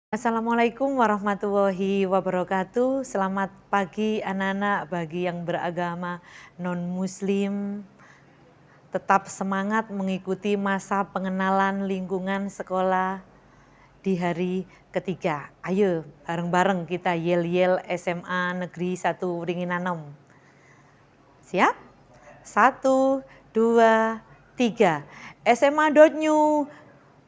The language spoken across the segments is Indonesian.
Assalamualaikum warahmatullahi wabarakatuh. Selamat pagi anak-anak bagi yang beragama non-muslim. Tetap semangat mengikuti masa pengenalan lingkungan sekolah di hari ketiga. Ayo bareng-bareng kita yel-yel SMA Negeri 1 Wringinanom. Siap? 1, 2, 3. SMA.New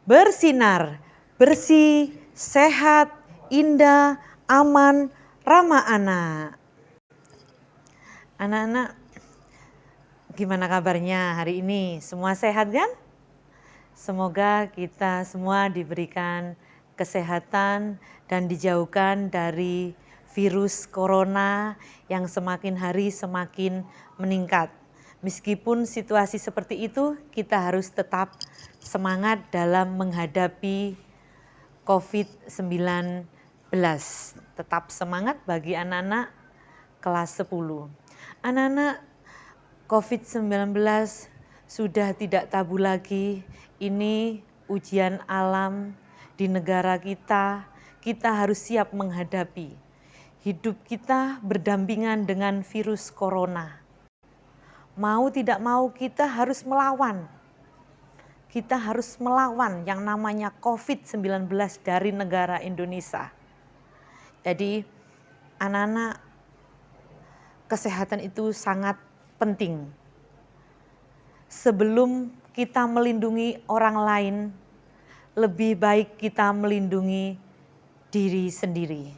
bersinar, bersih, sehat, indah, aman, ramah anak. Anak-anak, gimana kabarnya hari ini? Semua sehat kan? Semoga kita semua diberikan kesehatan dan dijauhkan dari virus corona yang semakin hari semakin meningkat. Meskipun situasi seperti itu, kita harus tetap semangat dalam menghadapi COVID-19. Tetap semangat bagi anak-anak kelas 10. Anak-anak, COVID-19 sudah tidak tabu lagi. Ini ujian alam di negara kita. Kita harus siap menghadapi. Hidup kita berdampingan dengan virus corona. Mau tidak mau kita harus melawan. Kita harus melawan yang namanya COVID-19 dari negara Indonesia. Jadi anak-anak, kesehatan itu sangat penting. Sebelum kita melindungi orang lain, lebih baik kita melindungi diri sendiri.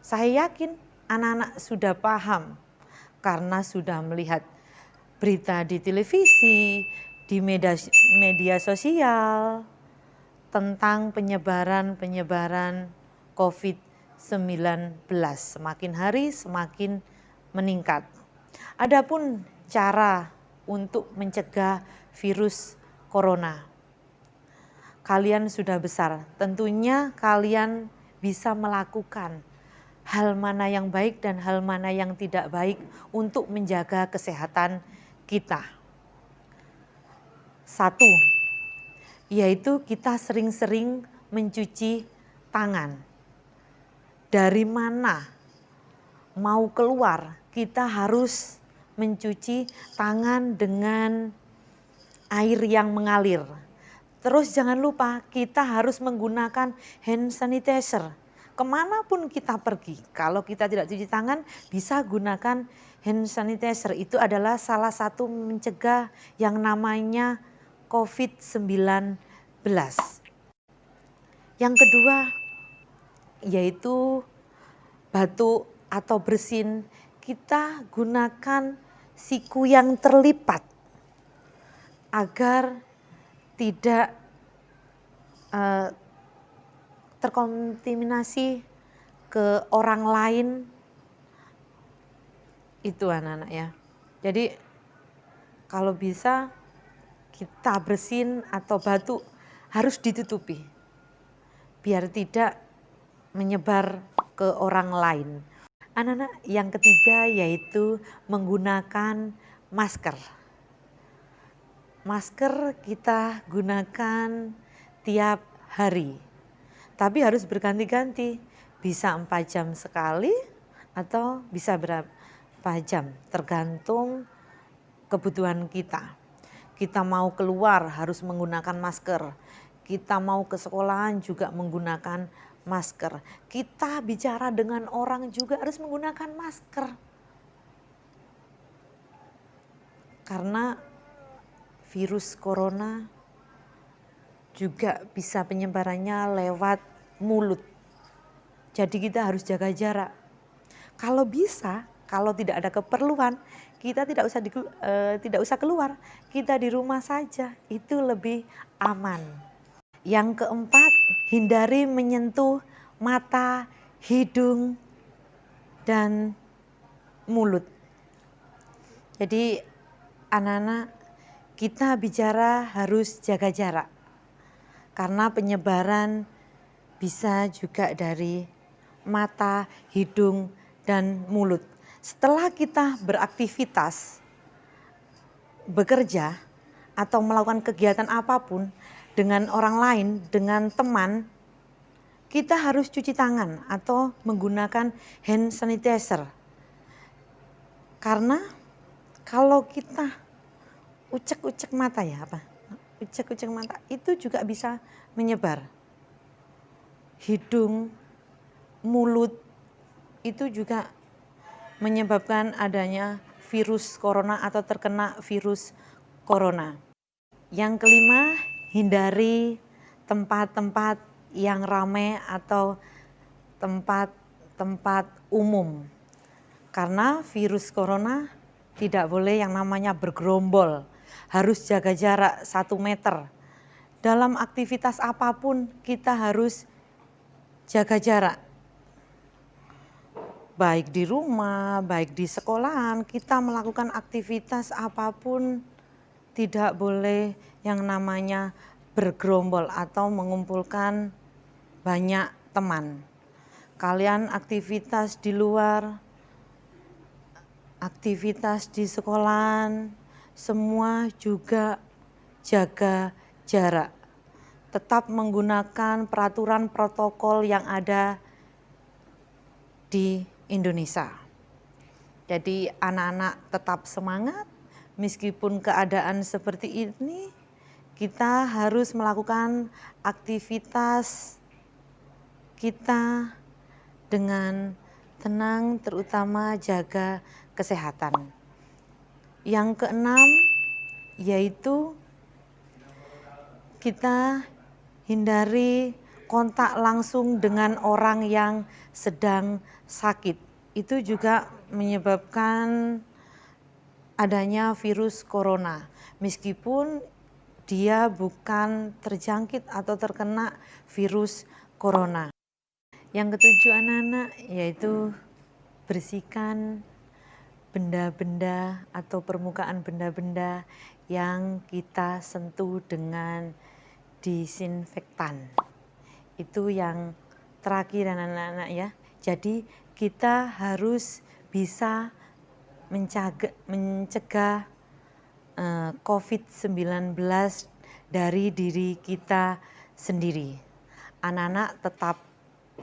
Saya yakin anak-anak sudah paham karena sudah melihat berita di televisi, di media sosial tentang penyebaran COVID-19. Semakin hari semakin meningkat. Adapun cara untuk mencegah virus corona. Kalian sudah besar, tentunya kalian bisa melakukan hal mana yang baik dan hal mana yang tidak baik untuk menjaga kesehatan kita. 1, yaitu kita sering-sering mencuci tangan. Dari mana mau keluar, kita harus mencuci tangan dengan air yang mengalir. Terus jangan lupa kita harus menggunakan hand sanitizer. Kemanapun kita pergi, kalau kita tidak cuci tangan bisa gunakan hand sanitizer. Itu adalah salah satu mencegah yang namanya COVID-19. Yang kedua yaitu batuk atau bersin, kita gunakan siku yang terlipat agar tidak terkontaminasi ke orang lain. Itu anak-anak ya. Jadi kalau bisa kita bersin atau batuk harus ditutupi biar tidak menyebar ke orang lain. Anak-anak, yang ketiga yaitu menggunakan masker. Masker kita gunakan tiap hari, tapi harus berganti-ganti, bisa 4 jam sekali atau bisa berapa jam, tergantung kebutuhan kita. Kita mau keluar harus menggunakan masker, kita mau ke sekolahan juga menggunakan masker, kita bicara dengan orang juga harus menggunakan masker. Karena virus corona juga bisa penyebarannya lewat mulut. Jadi kita harus jaga jarak. Kalau bisa, kalau tidak ada keperluan, kita tidak usah keluar. Kita di rumah saja, itu lebih aman. Yang keempat, hindari menyentuh mata, hidung, dan mulut. Jadi anak-anak, kita bicara harus jaga jarak. Karena penyebaran bisa juga dari mata, hidung, dan mulut. Setelah kita beraktivitas, bekerja, atau melakukan kegiatan apapun dengan orang lain, dengan teman, kita harus cuci tangan atau menggunakan hand sanitizer. Karena kalau kita ucek-ucek mata ucek-ucek mata itu juga bisa menyebar. Hidung, mulut itu juga menyebabkan adanya virus corona atau terkena virus corona. Yang kelima, hindari tempat-tempat yang ramai atau tempat-tempat umum. Karena virus corona tidak boleh yang namanya bergerombol, harus jaga jarak 1 meter. Dalam aktivitas apapun kita harus jaga jarak. Baik di rumah, baik di sekolahan, kita melakukan aktivitas apapun tidak boleh yang namanya bergerombol atau mengumpulkan banyak teman. Kalian aktivitas di luar, aktivitas di sekolahan, semua juga jaga jarak. Tetap menggunakan peraturan protokol yang ada di Indonesia. Jadi anak-anak tetap semangat, meskipun keadaan seperti ini, kita harus melakukan aktivitas kita dengan tenang, terutama jaga kesehatan. Yang keenam, yaitu kita hindari kontak langsung dengan orang yang sedang sakit. Itu juga menyebabkan adanya virus corona. Meskipun dia bukan terjangkit atau terkena virus corona. Yang ketujuh anak-anak yaitu bersihkan benda-benda atau permukaan benda-benda yang kita sentuh dengan disinfektan. Itu yang terakhir anak-anak ya. Jadi kita harus bisa mencegah COVID-19 dari diri kita sendiri. Anak-anak tetap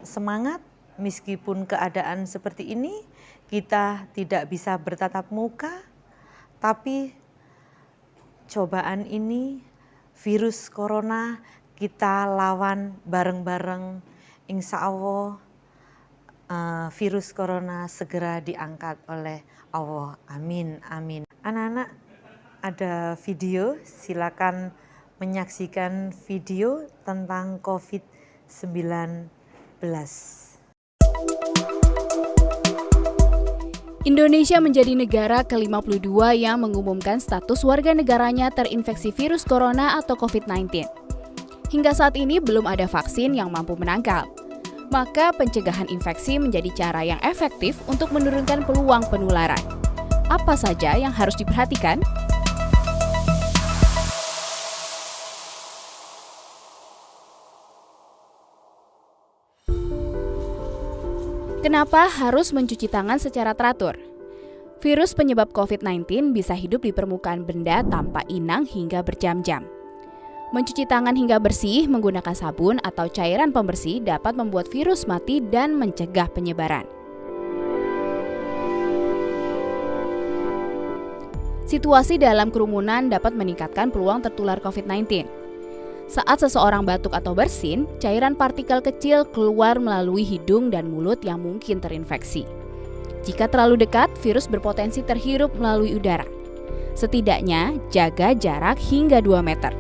semangat meskipun keadaan seperti ini, kita tidak bisa bertatap muka, tapi cobaan ini, virus corona, kita lawan bareng-bareng. Insya Allah virus corona segera diangkat oleh Allah. Amin, amin. Anak-anak, ada video, silakan menyaksikan video tentang COVID-19. Indonesia menjadi negara ke-52 yang mengumumkan status warga negaranya terinfeksi virus corona atau COVID-19. Hingga saat ini belum ada vaksin yang mampu menangkal. Maka pencegahan infeksi menjadi cara yang efektif untuk menurunkan peluang penularan. Apa saja yang harus diperhatikan? Kenapa harus mencuci tangan secara teratur? Virus penyebab COVID-19 bisa hidup di permukaan benda tanpa inang hingga berjam-jam. Mencuci tangan hingga bersih menggunakan sabun atau cairan pembersih dapat membuat virus mati dan mencegah penyebaran. Situasi dalam kerumunan dapat meningkatkan peluang tertular COVID-19. Saat seseorang batuk atau bersin, cairan partikel kecil keluar melalui hidung dan mulut yang mungkin terinfeksi. Jika terlalu dekat, virus berpotensi terhirup melalui udara. Setidaknya, jaga jarak hingga 2 meter.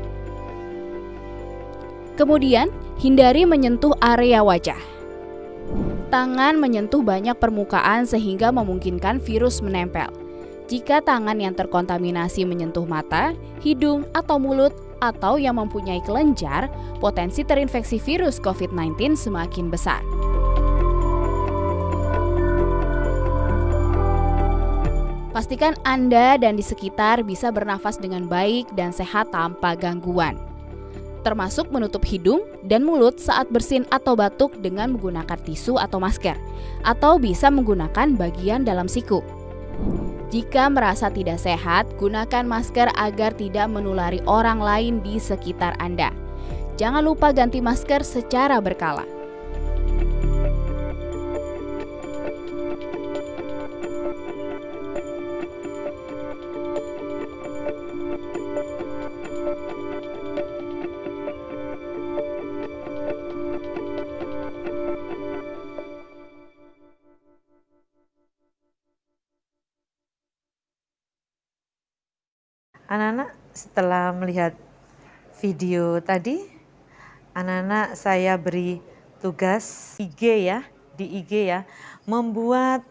Kemudian, hindari menyentuh area wajah. Tangan menyentuh banyak permukaan sehingga memungkinkan virus menempel. Jika tangan yang terkontaminasi menyentuh mata, hidung, atau mulut, atau yang mempunyai kelenjar, potensi terinfeksi virus COVID-19 semakin besar. Pastikan Anda dan di sekitar bisa bernafas dengan baik dan sehat tanpa gangguan. Termasuk menutup hidung dan mulut saat bersin atau batuk dengan menggunakan tisu atau masker, atau bisa menggunakan bagian dalam siku. Jika merasa tidak sehat, gunakan masker agar tidak menulari orang lain di sekitar Anda. Jangan lupa ganti masker secara berkala. Anak-anak setelah melihat video tadi, anak-anak saya beri tugas di IG ya, membuat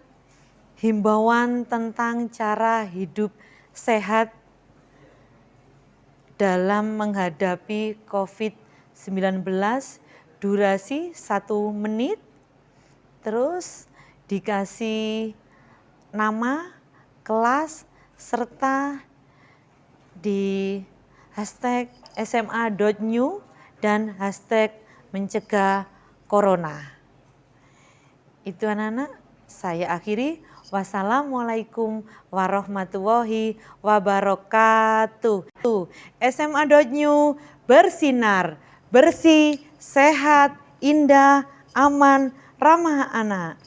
himbauan tentang cara hidup sehat dalam menghadapi COVID-19, durasi 1 menit, terus dikasih nama, kelas, serta di hashtag sma.new dan hashtag mencegah corona. Itu anak-anak, saya akhiri. Wassalamualaikum warahmatullahi wabarakatuh. SMA.new bersinar, bersih, sehat, indah, aman, ramah anak.